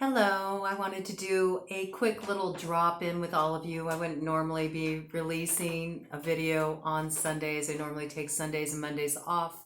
Hello, I wanted to do a quick little drop in with all of you. I wouldn't normally be releasing a video on Sundays. I normally take Sundays and Mondays off,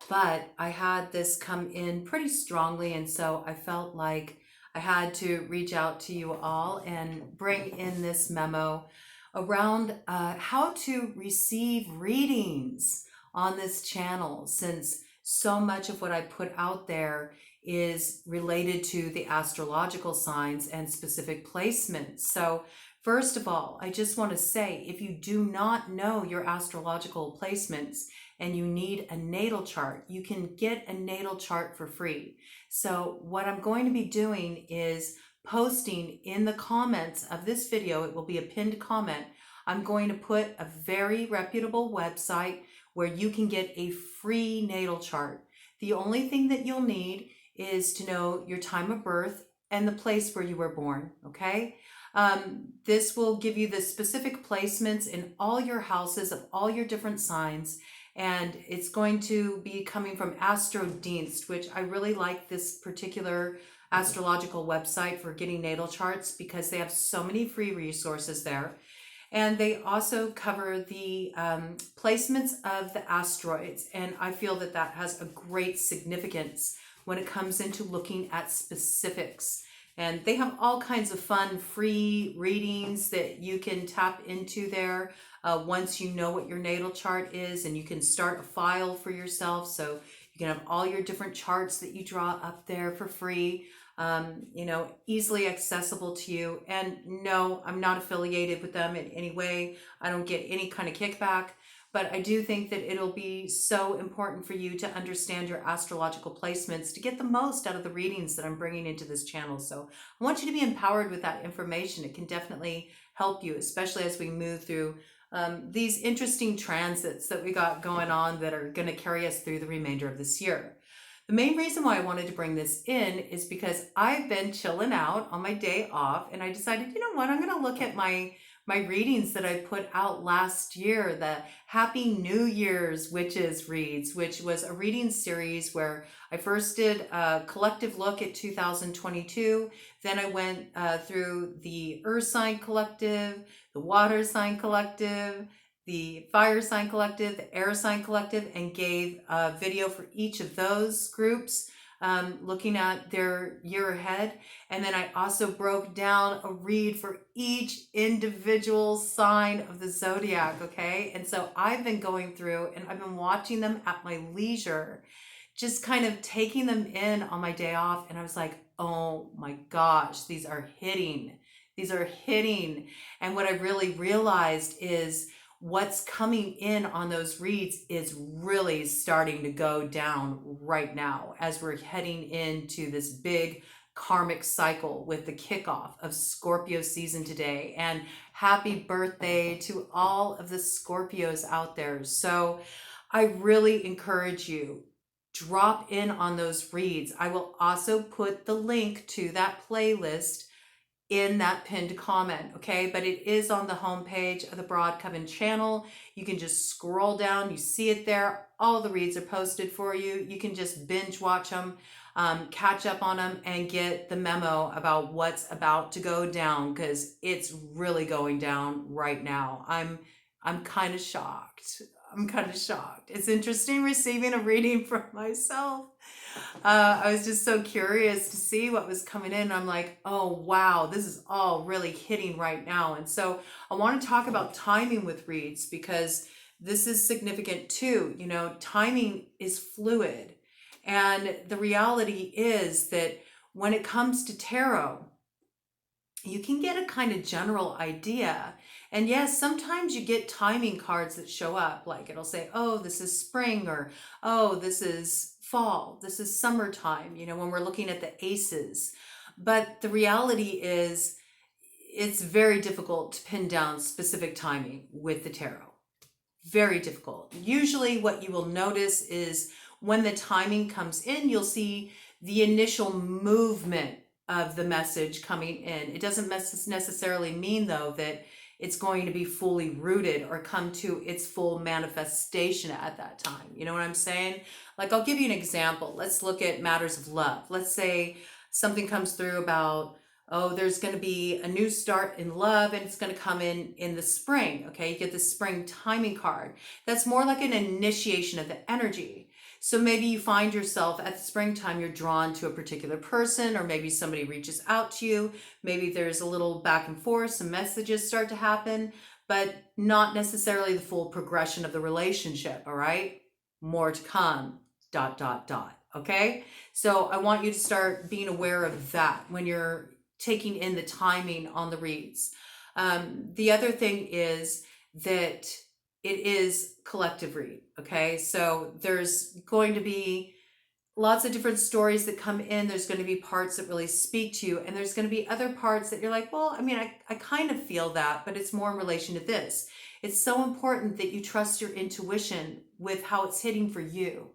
but I had this come in pretty strongly, and so I felt like I had to reach out to you all and bring in this memo around how to receive readings on this channel, since so much of what I put out there is related to the astrological signs and specific placements. So first of all, I just want to say, if you do not know your astrological placements and you need a natal chart, you can get a natal chart for free. So what I'm going to be doing is posting in the comments of this video. It will be a pinned comment. I'm going to put a very reputable website where you can get a free natal chart. The only thing that you'll need is to know your time of birth and the place where you were born, okay? This will give you the specific placements in all your houses of all your different signs, and it's going to be coming from Astrodienst, which I really like this particular astrological website for getting natal charts because they have so many free resources there. And they also cover the placements of the asteroids, and I feel that that has a great significance when it comes into looking at specifics. And they have all kinds of fun free readings that you can tap into there once you know what your natal chart is, and you can start a file for yourself, so you can have all your different charts that you draw up there for free, easily accessible to you. And no, I'm not affiliated with them in any way. I don't get any kind of kickback. But I do think that it'll be so important for you to understand your astrological placements to get the most out of the readings that I'm bringing into this channel. So I want you to be empowered with that information. It can definitely help you, especially as we move through these interesting transits that we got going on that are going to carry us through the remainder of this year. The main reason why I wanted to bring this in is because I've been chilling out on my day off, and I decided, you know what, I'm going to look at my readings that I put out last year, the Happy New Year's Witches Reads, which was a reading series where I first did a collective look at 2022. Then I went through the Earth Sign Collective, the Water Sign Collective, the Fire Sign Collective, the Air Sign Collective, and gave a video for each of those groups, looking at their year ahead. And then I also broke down a read for each individual sign of the zodiac, okay? And so I've been going through and I've been watching them at my leisure, just kind of taking them in on my day off. And I was like, oh my gosh, these are hitting. These are hitting. And what I really realized is what's coming in on those reads is really starting to go down right now as we're heading into this big karmic cycle with the kickoff of Scorpio season today. And happy birthday to all of the Scorpios out there. So I really encourage you, drop in on those reads. I will also put the link to that playlist in that pinned comment, okay? But it is on the homepage of the Broad Coven channel. You can just scroll down, you see it there. All the reads are posted for you. You can just binge watch them, catch up on them, and get the memo about what's about to go down, because it's really going down right now. I'm kind of shocked. I'm kind of shocked. It's interesting receiving a reading from myself. I was just so curious to see what was coming in. I'm like, oh, wow, this is all really hitting right now. And so I want to talk about timing with reads, because this is significant too. You know, timing is fluid. And the reality is that when it comes to tarot, you can get a kind of general idea. And yes, sometimes you get timing cards that show up, like it'll say, oh, this is spring, or oh, this is fall, this is summertime, when we're looking at the aces. But the reality is it's very difficult to pin down specific timing with the tarot. Very difficult. Usually what you will notice is when the timing comes in, you'll see the initial movement of the message coming in. It doesn't necessarily mean, though, that it's going to be fully rooted or come to its full manifestation at that time. You know what I'm saying? Like, I'll give you an example. Let's look at matters of love. Let's say Something comes through about, oh, there's going to be a new start in love and it's going to come in the spring. Okay, you get the spring timing card. That's more like an initiation of the energy. So maybe you find yourself at the springtime, you're drawn to a particular person, or maybe somebody reaches out to you. Maybe there's a little back and forth, some messages start to happen, but not necessarily the full progression of the relationship. All right, more to come, dot, dot, dot. Okay, so I want you to start being aware of that when you're taking in the timing on the reads. The other thing is that it is collective read. Okay, so there's going to be lots of different stories that come in. There's going to be parts that really speak to you, and there's going to be other parts that you're like, well, I mean, I kind of feel that, but it's more in relation to this. It's so important that you trust your intuition with how it's hitting for you.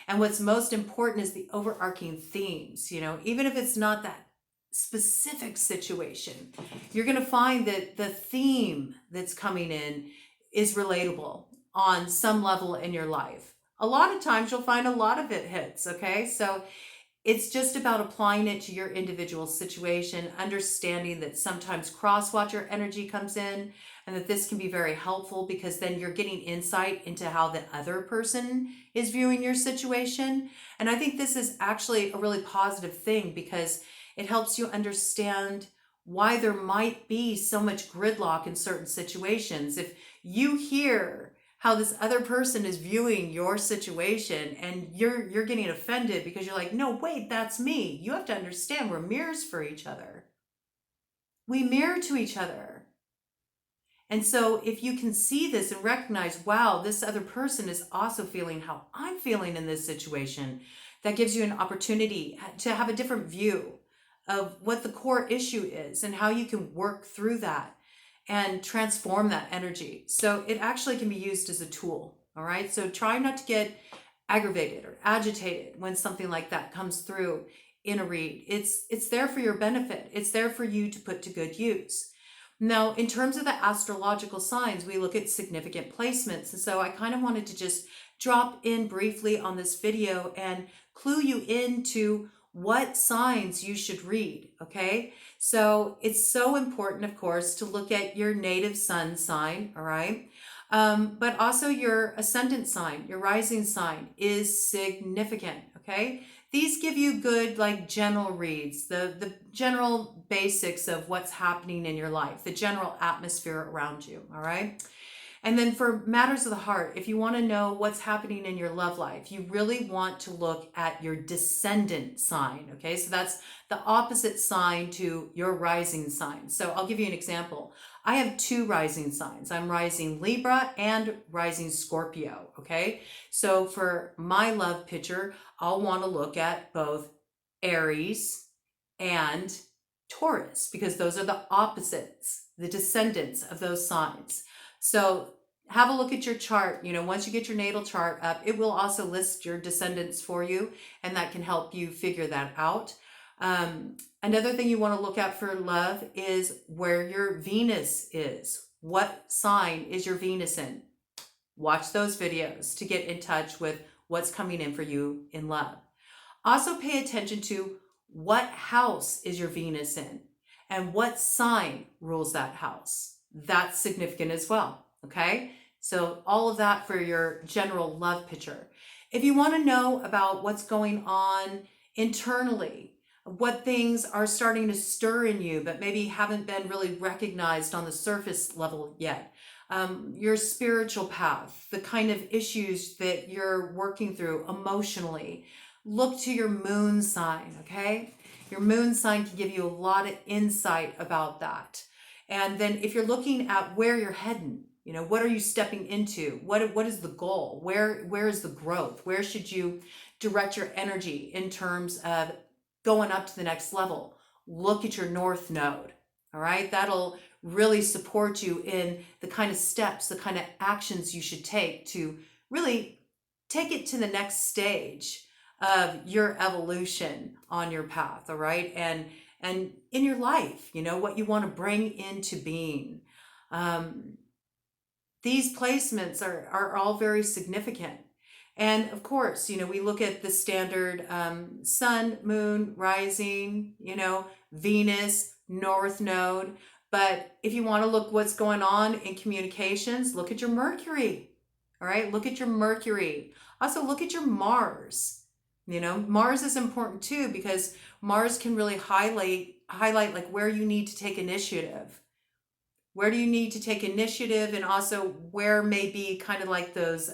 And what's most important is the overarching themes. Even if it's not that specific situation, you're going to find that the theme that's coming in is relatable on some level in your life. A lot of times you'll find a lot of it hits. Okay, so it's just about applying it to your individual situation, understanding that sometimes cross-watcher energy comes in, and that this can be very helpful because then you're getting insight into how the other person is viewing your situation. And I think this is actually a really positive thing because it helps you understand why there might be so much gridlock in certain situations. If you hear how this other person is viewing your situation and you're getting offended because you're like, no, wait, that's me. You have to understand we're mirrors for each other. We mirror to each other. And so if you can see this and recognize, wow, this other person is also feeling how I'm feeling in this situation, that gives you an opportunity to have a different view of what the core issue is and how you can work through that and transform that energy. So it actually can be used as a tool. All right. So try not to get aggravated or agitated when something like that comes through in a read. It's there for your benefit. It's there for you to put to good use. Now, in terms of the astrological signs, we look at significant placements. And so I kind of wanted to just drop in briefly on this video and clue you into what signs you should read. Okay. So it's so important, of course, to look at your native sun sign. All right. But also your ascendant sign, your rising sign is significant. Okay. These give you good, like, general reads, the general basics of what's happening in your life, the general atmosphere around you. All right. And then for matters of the heart, if you want to know what's happening in your love life, you really want to look at your descendant sign. Okay, so that's the opposite sign to your rising sign. So I'll give you an example. I have two rising signs. I'm rising Libra and rising Scorpio. Okay, so for my love picture, I'll want to look at both Aries and Taurus because those are the opposites, the descendants of those signs. So have a look at your chart. Once you get your natal chart up, it will also list your descendants for you, and that can help you figure that out. Another thing you want to look at for love is where your Venus is. What sign is your Venus in? Watch those videos to get in touch with what's coming in for you in love. Also pay attention to what house is your Venus in and what sign rules that house. That's significant as well. Okay. So all of that for your general love picture. If you want to know about what's going on internally, what things are starting to stir in you, but maybe haven't been really recognized on the surface level yet, your spiritual path, the kind of issues that you're working through emotionally, look to your moon sign. Okay. Your moon sign can give you a lot of insight about that. And then if you're looking at where you're heading, what are you stepping into? What is the goal? Where is the growth? Where should you direct your energy in terms of going up to the next level? Look at your north node. All right. That'll really support you in the kind of steps, the kind of actions you should take to really take it to the next stage of your evolution on your path. All right. And in your life, what you want to bring into being. These placements are all very significant. And of course, we look at the standard sun, moon, rising, Venus, north node. But if you want to look what's going on in communications, look at your Mercury. All right, look at your Mercury. Also, look at your Mars. Mars is important too, because Mars can really highlight like where you need to take initiative. Where do you need to take initiative, and also where may be kind of like those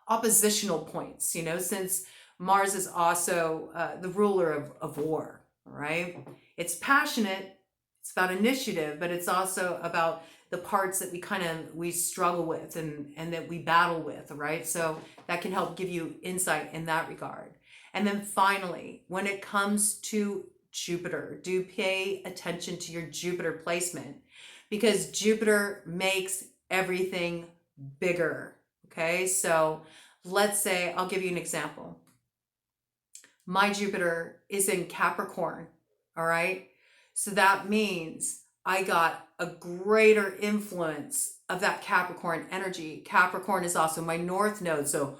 oppositional points, since Mars is also the ruler of war, right? It's passionate, it's about initiative, but it's also about the parts that we struggle with and that we battle with, right? So that can help give you insight in that regard. And then finally, when it comes to Jupiter, do pay attention to your Jupiter placement, because Jupiter makes everything bigger. Okay, so let's say, I'll give you an example. My Jupiter is in Capricorn, all right? So that means I got a greater influence of that Capricorn energy. Capricorn is also my north node, so,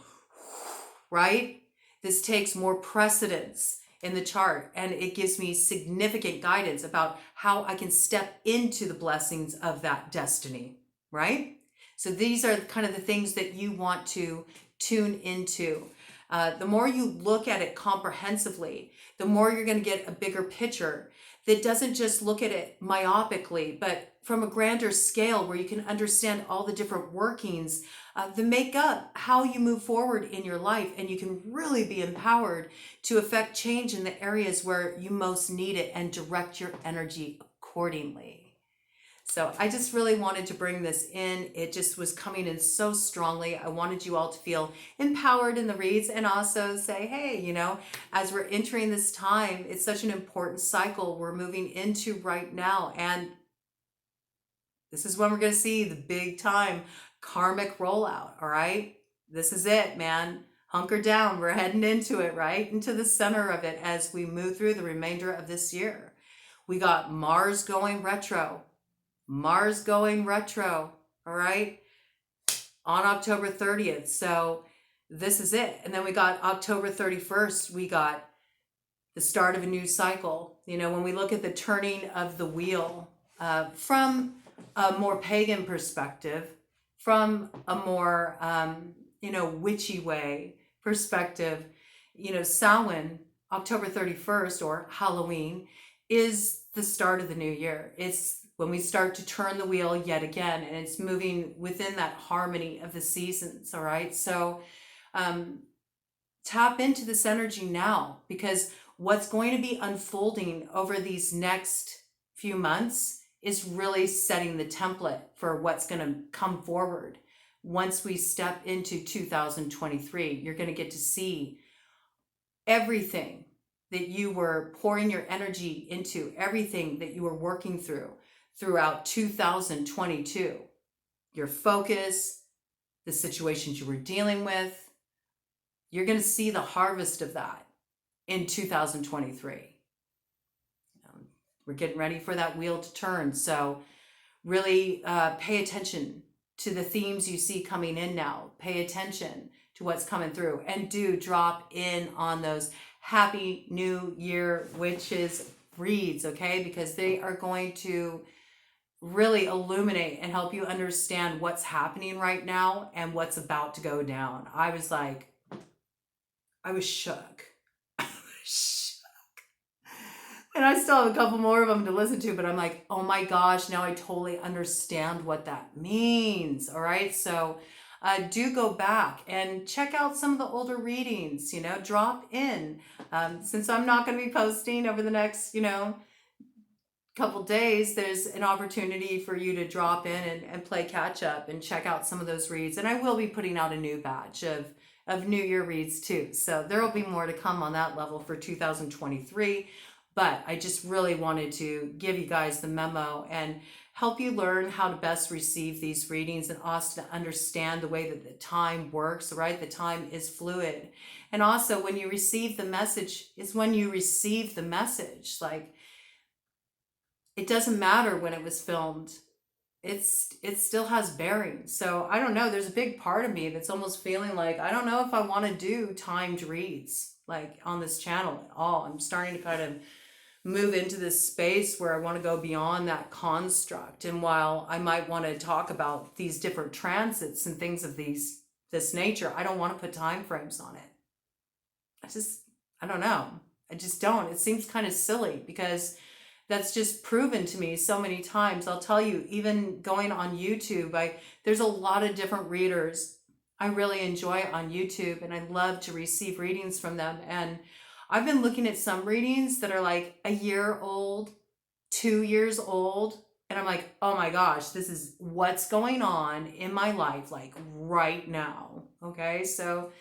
right? This takes more precedence in the chart, and it gives me significant guidance about how I can step into the blessings of that destiny, right? So these are kind of the things that you want to tune into. The more you look at it comprehensively, the more you're going to get a bigger picture that doesn't just look at it myopically, but from a grander scale, where you can understand all the different workings that make up how you move forward in your life, and you can really be empowered to affect change in the areas where you most need it and direct your energy accordingly. So I just really wanted to bring this in. It just was coming in so strongly. I wanted you all to feel empowered in the reads, and also say, hey, as we're entering this time, it's such an important cycle we're moving into right now. And this is when we're going to see the big time karmic rollout. All right. This is it, man. Hunker down. We're heading into it, right? Into the center of it as we move through the remainder of this year. We got Mars going retro. Mars going retro, all right, on October 30th. So this is it. And then we got October 31st, we got the start of a new cycle. When we look at the turning of the wheel from a more pagan perspective, from a more, witchy way perspective, Samhain, October 31st, or Halloween, is the start of the new year. It's when we start to turn the wheel yet again, and it's moving within that harmony of the seasons, all right? So tap into this energy now, because what's going to be unfolding over these next few months is really setting the template for what's going to come forward. Once we step into 2023, you're going to get to see everything that you were pouring your energy into, everything that you were working throughout 2022, your focus, the situations you were dealing with. You're going to see the harvest of that in 2023. We're getting ready for that wheel to turn. So really pay attention to the themes you see coming in now. Pay attention to what's coming through, and do drop in on those Happy New Year witches reads, okay? Because they are going to really illuminate and help you understand what's happening right now and what's about to go down. I was shook. I was shook. And I still have a couple more of them to listen to, but I'm like, oh my gosh, now I totally understand what that means. All right. So do go back and check out some of the older readings, drop in. Since I'm not going to be posting over the next, couple days, there's an opportunity for you to drop in and play catch up and check out some of those reads. And I will be putting out a new batch of New Year reads too. So there will be more to come on that level for 2023. But I just really wanted to give you guys the memo and help you learn how to best receive these readings, and also to understand the way that the time works, right? The time is fluid. And also, when you receive the message is when you receive the message. Like, it doesn't matter when it was filmed. it still has bearing. So I don't know, there's a big part of me that's almost feeling like I don't know if I want to do timed reads like on this channel at all. I'm starting to kind of move into this space where I want to go beyond that construct. And while I might want to talk about these different transits and things of this nature, I don't want to put time frames on it. I don't know. I just don't. It seems kind of silly because that's just proven to me so many times. I'll tell you, even going on YouTube, there's a lot of different readers I really enjoy on YouTube, and I love to receive readings from them. And I've been looking at some readings that are like a year old, 2 years old, and I'm like, oh my gosh, this is what's going on in my life, like right now. Okay, so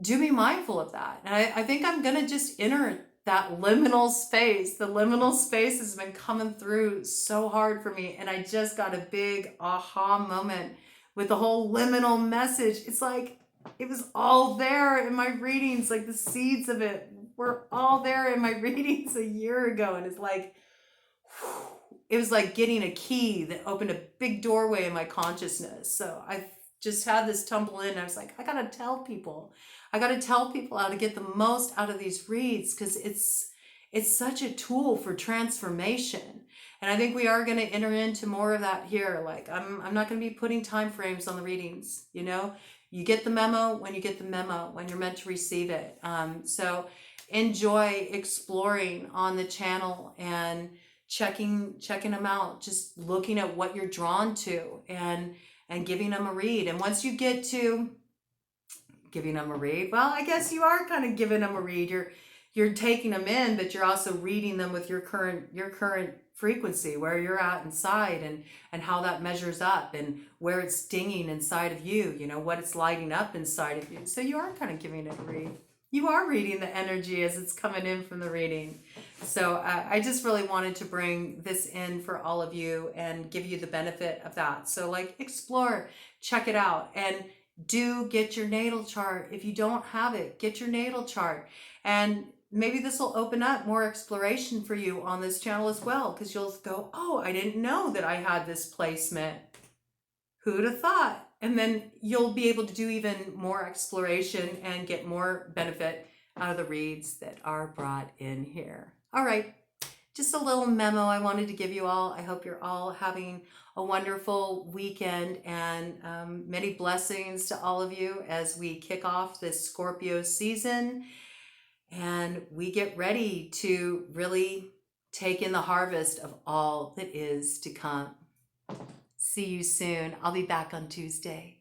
do be mindful of that. And I think I'm gonna just enter that liminal space. The liminal space has been coming through so hard for me, and I just got a big aha moment with the whole liminal message. It's like it was all there in my readings, like the seeds of it were all there in my readings a year ago, and it's like it was like getting a key that opened a big doorway in my consciousness. So I just had this tumble in. I was like, I gotta tell people how to get the most out of these reads, because it's such a tool for transformation. And I think we are going to enter into more of that here. Like I'm not going to be putting time frames on the readings. You get the memo when you get the memo, when you're meant to receive it. So enjoy exploring on the channel and checking them out, just looking at what you're drawn to and giving them a read. And once you get to giving them a read, well, I guess you are kind of giving them a read. You're taking them in, but you're also reading them with your current frequency, where you're at inside, and how that measures up, and where it's dinging inside of you, what it's lighting up inside of you. So you are kind of giving it a read. You are reading the energy as it's coming in from the reading. So I just really wanted to bring this in for all of you and give you the benefit of that. So like explore, check it out, and do get your natal chart. If you don't have it, get your natal chart. And maybe this will open up more exploration for you on this channel as well, because you'll go, oh, I didn't know that I had this placement. Who'd have thought? And then you'll be able to do even more exploration and get more benefit out of the reads that are brought in here. All right, just a little memo I wanted to give you all. I hope you're all having a wonderful weekend, and many blessings to all of you as we kick off this Scorpio season and we get ready to really take in the harvest of all that is to come. See you soon. I'll be back on Tuesday.